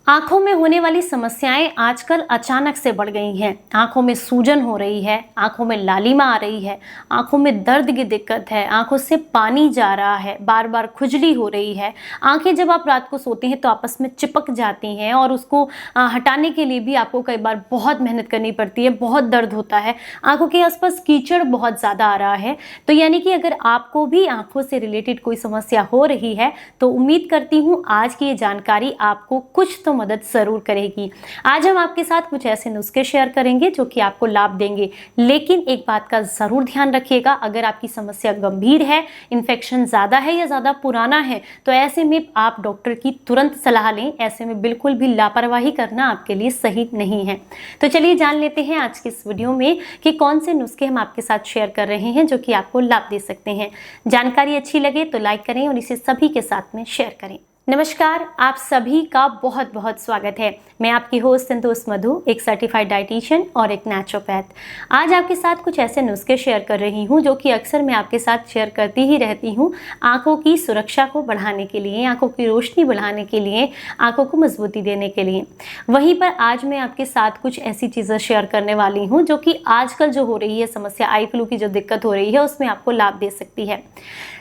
आंखों में होने वाली समस्याएं आजकल अचानक से बढ़ गई हैं। आंखों में सूजन हो रही है, आंखों में लालिमा आ रही है, आंखों में दर्द की दिक्कत है, आंखों से पानी जा रहा है, बार बार खुजली हो रही है। आंखें जब आप रात को सोते हैं तो आपस में चिपक जाती हैं और उसको हटाने के लिए भी आपको कई बार बहुत मेहनत करनी पड़ती है, बहुत दर्द होता है। आंखों के आसपास कीचड़ बहुत ज़्यादा आ रहा है। तो यानी कि अगर आपको भी आंखों से रिलेटेड कोई समस्या हो रही है तो उम्मीद करती हूँ आज की ये जानकारी आपको कुछ तो मदद जरूर करेगी। आज हम आपके साथ कुछ ऐसे नुस्खे शेयर करेंगे जो कि आपको लाभ देंगे, लेकिन एक बात का जरूर ध्यान रखिएगा, अगर आपकी समस्या गंभीर है, इन्फेक्शन ज्यादा है या ज्यादा पुराना है तो ऐसे में आप डॉक्टर की तुरंत सलाह लें। ऐसे में बिल्कुल भी लापरवाही करना आपके लिए सही नहीं है। तो चलिए जान लेते हैं आज की इस वीडियो में कि कौन से नुस्खे हम आपके साथ शेयर कर रहे हैं जो कि आपको लाभ दे सकते हैं। जानकारी अच्छी लगे तो लाइक करें और इसे सभी के साथ में शेयर करें। नमस्कार, आप सभी का बहुत बहुत स्वागत है। मैं आपकी होस्ट संतोष मधु, एक सर्टिफाइड डाइटिशियन और एक नेचुरोपैथ। आज आपके साथ कुछ ऐसे नुस्खे शेयर कर रही हूं जो कि अक्सर मैं आपके साथ शेयर करती ही रहती हूं, आंखों की सुरक्षा को बढ़ाने के लिए, आंखों की रोशनी बढ़ाने के लिए, आंखों को मजबूती देने के लिए। वहीं पर आज मैं आपके साथ कुछ ऐसी चीज़ें शेयर करने वाली हूँ जो कि आजकल जो हो रही है समस्या, आई फ्लू की जो दिक्कत हो रही है, उसमें आपको लाभ दे सकती है।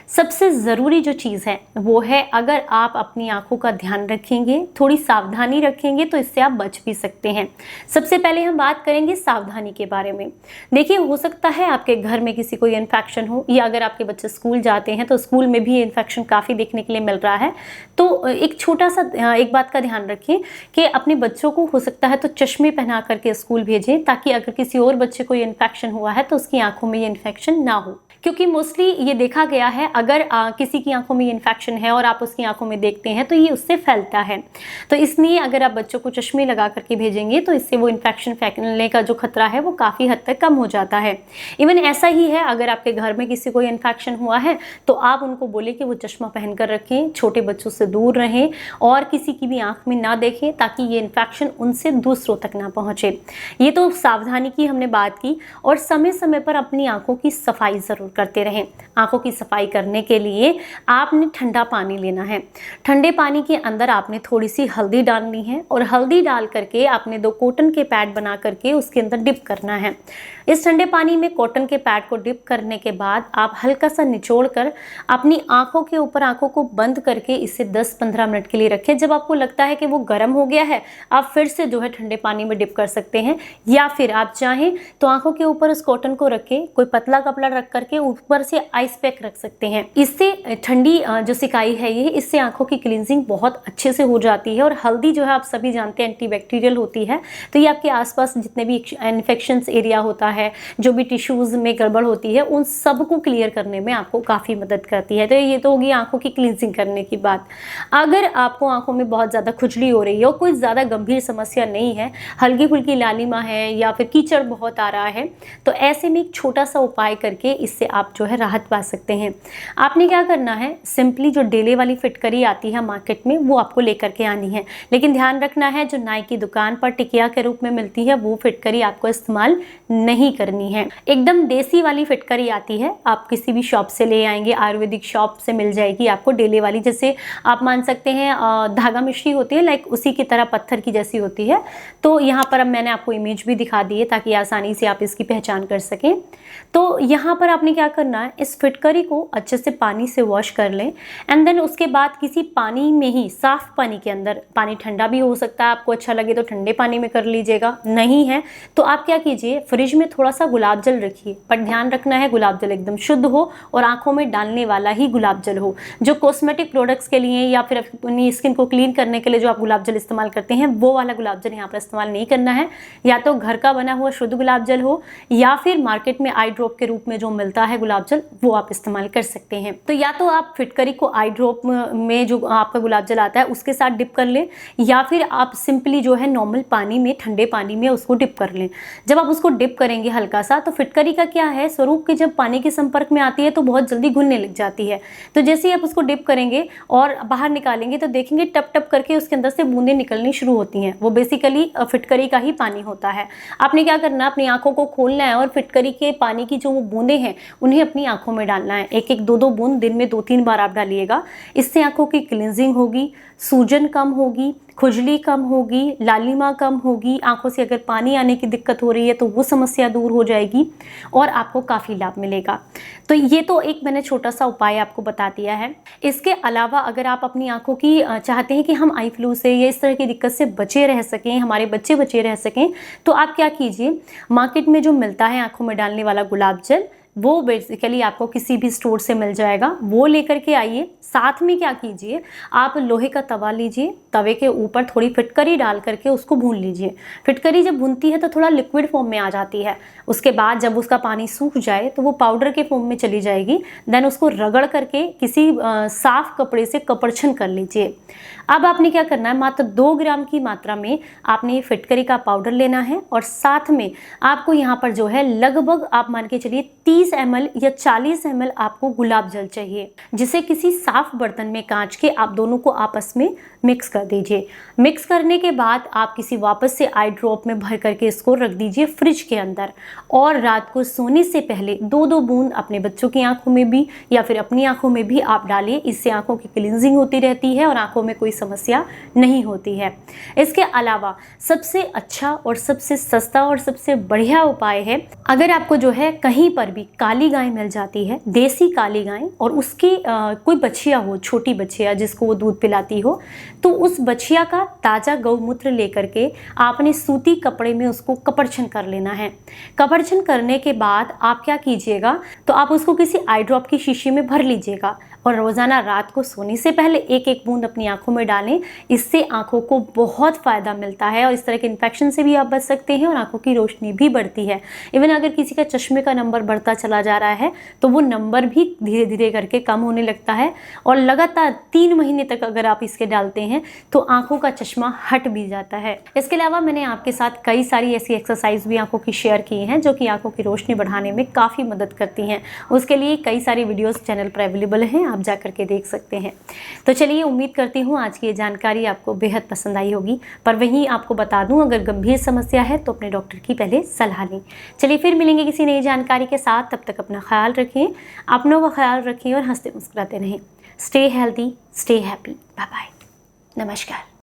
सबसे ज़रूरी जो चीज़ है वो है, अगर आप अपनी आंखों का ध्यान रखेंगे, थोड़ी सावधानी रखेंगे तो इससे आप बच भी सकते हैं। सबसे पहले हम बात करेंगे सावधानी के बारे में। देखिए, हो सकता है आपके घर में किसी को इन्फेक्शन हो, या अगर आपके बच्चे स्कूल जाते हैं तो स्कूल में भी इन्फेक्शन काफ़ी देखने के लिए मिल रहा है। तो एक छोटा सा एक बात का ध्यान रखें कि अपने बच्चों को हो सकता है तो चश्मे पहना करके स्कूल भेजें, ताकि अगर किसी और बच्चे को इन्फेक्शन हुआ है तो उसकी आंखों में ये इन्फेक्शन ना हो। क्योंकि मोस्टली ये देखा गया है, अगर किसी की आंखों में इन्फेक्शन है और आप उसकी आंखों में देखते हैं तो ये उससे फैलता है। तो इसलिए अगर आप बच्चों को चश्मे लगा करके भेजेंगे तो इससे वो इन्फेक्शन फैलने का जो खतरा है वो काफ़ी हद तक कम हो जाता है। इवन ऐसा ही है, अगर आपके घर में किसी को इन्फेक्शन हुआ है तो आप उनको बोले कि वो चश्मा पहन कर रखें, छोटे बच्चों से दूर रहें और किसी की भी आंख में ना देखें, ताकि ये इन्फेक्शन उनसे दूसरों तक ना पहुँचे। ये तो सावधानी की हमने बात की। और समय समय पर अपनी आंखों की सफाई ज़रूर करते रहें। आंखों की सफाई करने के लिए आपने ठंडा पानी लेना है। ठंडे पानी के अंदर आपने थोड़ी सी हल्दी डालनी है और हल्दी डाल करके आपने 2 कॉटन के पैड बना करके उसके अंदर डिप करना है। इस ठंडे पानी में कॉटन के पैड को डिप करने के बाद आप हल्का सा निचोड़ कर अपनी आंखों के ऊपर आंखों को बंद करके इसे 10-15 मिनट के लिए रखें। जब आपको लगता है कि वो गर्म हो गया है, आप फिर से जो है ठंडे पानी में डिप कर सकते हैं, या फिर आप चाहें तो आंखों के ऊपर उस कॉटन को रख के कोई पतला कपड़ा रख करके ऊपर से आइस पैक रख सकते हैं। इससे ठंडी जो सिकाई है ये, इससे आंखों की क्लींजिंग बहुत अच्छे से हो जाती है। और हल्दी जो है आप सभी जानते हैं एंटीबैक्टीरियल होती है, तो ये आपके आसपास जितने भी इन्फेक्शंस एरिया होता है, जो भी टिश्यूज में गड़बड़ होती है, उन सबको क्लियर करने में आपको काफ़ी मदद करती है। तो ये तो होगी आंखों की क्लींजिंग करने की बात। अगर आपको आंखों में बहुत ज़्यादा खुजली हो रही है और कोई ज़्यादा गंभीर समस्या नहीं है, हल्की फुल्की लालिमा है या फिर कीचड़ बहुत आ रहा है, तो ऐसे में एक छोटा सा उपाय करके इससे आप जो है राहत पा सकते हैं। आपने क्या करना है, सिंपली जो डेले वाली फिटकरी आती है मार्केट में वो आपको लेकर के आनी है। लेकिन ध्यान रखना है, जो नाई की दुकान पर टिकिया के रूप में मिलती है वो फिटकरी आपको इस्तेमाल नहीं करनी है। एकदम देसी वाली फिटकरी आती है, आप किसी भी शॉप से ले आएंगे, आयुर्वेदिक शॉप से मिल जाएगी आपको डेले वाली। जैसे आप मान सकते हैं धागा मिश्री होती है, लाइक उसी की तरह पत्थर की जैसी होती है। तो यहाँ पर अब मैंने आपको इमेज भी दिखा दी है ताकि आसानी से आप इसकी पहचान कर सकें। तो यहाँ पर आपने क्या करना है, इस फिटकरी को अच्छे से पानी से वॉश कर लें एंड देन उसके बाद किसी पानी में ही, साफ पानी के अंदर, पानी ठंडा भी हो सकता है, आपको अच्छा लगे तो ठंडे पानी में कर लीजिएगा, नहीं है तो आप क्या कीजिए, फ्रिज में थोड़ा सा गुलाब जल रखिए। पर ध्यान रखना है गुलाब जल एकदम शुद्ध हो और आंखों में डालने वाला ही गुलाब जल हो। जो कॉस्मेटिक प्रोडक्ट्स के लिए या फिर अपनी स्किन को क्लीन करने के लिए जो आप गुलाब जल इस्तेमाल करते हैं, वो वाला गुलाब जल यहाँ पर इस्तेमाल नहीं करना है। या तो घर का बना हुआ शुद्ध गुलाब जल हो, या फिर मार्केट में आई ड्रॉप के रूप में जो मिलता है गुलाब जल, वो आप इस्तेमाल कर सकते हैं। तो या तो आप फिटकरी को आई ड्रॉप में जो आपका गुलाब जल आता है उसके साथ डिप कर लें, या फिर आप सिंपली जो है नॉर्मल पानी में, ठंडे पानी में उसको डिप कर लें। जब आप उसको डिप करेंगे हल्का सा, तो फिटकरी का क्या है स्वरूप कि जब पानी के संपर्क में आती है तो बहुत जल्दी घुलने लग जाती है। तो जैसे ही आप उसको डिप करेंगे और बाहर निकालेंगे तो देखेंगे टप टप करके उसके अंदर से बूंदें निकलनी शुरू होती हैं। वो बेसिकली फिटकरी का ही पानी होता है। आपने क्या करना है, अपनी आंखों को खोलना है और फिटकरी के पानी की जो वो बूंदें हैं उन्हें अपनी आंखों में डालना है। एक एक दो दो बूंद दिन में 2-3 बार आप डालिएगा। इससे आंखों की क्लिनजिंग होगी, सूजन कम होगी, खुजली कम होगी, लालिमा कम होगी, आंखों से अगर पानी आने की दिक्कत हो रही है तो वो समस्या दूर हो जाएगी और आपको काफ़ी लाभ मिलेगा। तो ये तो एक मैंने छोटा सा उपाय आपको बता दिया है। इसके अलावा अगर आप अपनी आंखों की चाहते हैं कि हम आई फ्लू से या इस तरह की दिक्कत से बचे रह सकें, हमारे बच्चे बचे रह सकें, तो आप क्या कीजिए, मार्केट में जो मिलता है आंखों में डालने वाला गुलाब जल, वो बेसिकली आपको किसी भी स्टोर से मिल जाएगा, वो लेकर के आइए। साथ में क्या कीजिए, आप लोहे का तवा लीजिए, तवे के ऊपर थोड़ी फिटकरी डाल करके उसको भून लीजिए। फिटकरी जब भूनती है तो थोड़ा लिक्विड फॉर्म में आ जाती है। उसके बाद जब उसका पानी सूख जाए तो वो पाउडर के फॉर्म में चली जाएगी। देन उसको रगड़ करके किसी साफ कपड़े से कपरछन कर लीजिए। अब आपने क्या करना है, मात्र 2 ग्राम की मात्रा में आपने ये फिटकरी का पाउडर लेना है और साथ में आपको यहाँ पर जो है लगभग आप मान के चलिए 30 ml या 40 ml आपको गुलाब जल चाहिए, जिसे किसी साफ बर्तन में कांच के आप दोनों को आपस में मिक्स कर दीजिए। मिक्स करने के बाद आप किसी वापस से आई ड्रॉप में भर करके इसको रख दीजिए फ्रिज के अंदर, और रात को सोने से पहले 2-2 बूंद अपने बच्चों की आंखों में भी या फिर अपनी आंखों में भी आप डालिए। इससे आंखों की क्लींजिंग होती रहती है और आंखों में कोई समस्या नहीं होती है। इसके अलावा सबसे अच्छा और सबसे सस्ता और सबसे बढ़िया उपाय है, अगर आपको जो है कहीं पर भी काली गाय मिल जाती है, देसी काली गाय, और उसकी कोई बछिया हो, छोटी बछिया जिसको वो दूध पिलाती हो, तो उस बछिया का ताज़ा गौमूत्र लेकर के आपने सूती कपड़े में उसको कपरछन कर लेना है। कपरछन करने के बाद आप क्या कीजिएगा, तो आप उसको किसी आई ड्रॉप की शीशी में भर लीजिएगा और रोज़ाना रात को सोने से पहले 1-1 बूंद अपनी आंखों में डालें। इससे आंखों को बहुत फ़ायदा मिलता है और इस तरह के इन्फेक्शन से भी आप बच सकते हैं और आंखों की रोशनी भी बढ़ती है। इवन अगर किसी का चश्मे का नंबर बढ़ता चला जा रहा है तो वो नंबर भी धीरे धीरे करके कम होने लगता है, और लगातार 3 महीने तक अगर आप इसके डालते हैं तो आंखों का चश्मा हट भी जाता है। इसके अलावा मैंने आपके साथ कई सारी ऐसी एक्सरसाइज भी आंखों की शेयर की हैं जो कि आंखों की रोशनी बढ़ाने में काफ़ी मदद करती हैं। उसके लिए कई सारी वीडियोस चैनल पर अवेलेबल हैं, आप जा करके देख सकते हैं। तो चलिए, उम्मीद करती हूँ आज की ये जानकारी आपको बेहद पसंद आई होगी। पर वहीं आपको बता दूं, अगर गंभीर समस्या है तो अपने डॉक्टर की पहले सलाह लें। चलिए फिर मिलेंगे किसी नई जानकारी के साथ। तब तक अपना ख्याल रखें, अपनों का ख्याल रखें और हंसते मुस्कुराते रहें। Stay healthy, stay happy. Bye bye, नमस्कार।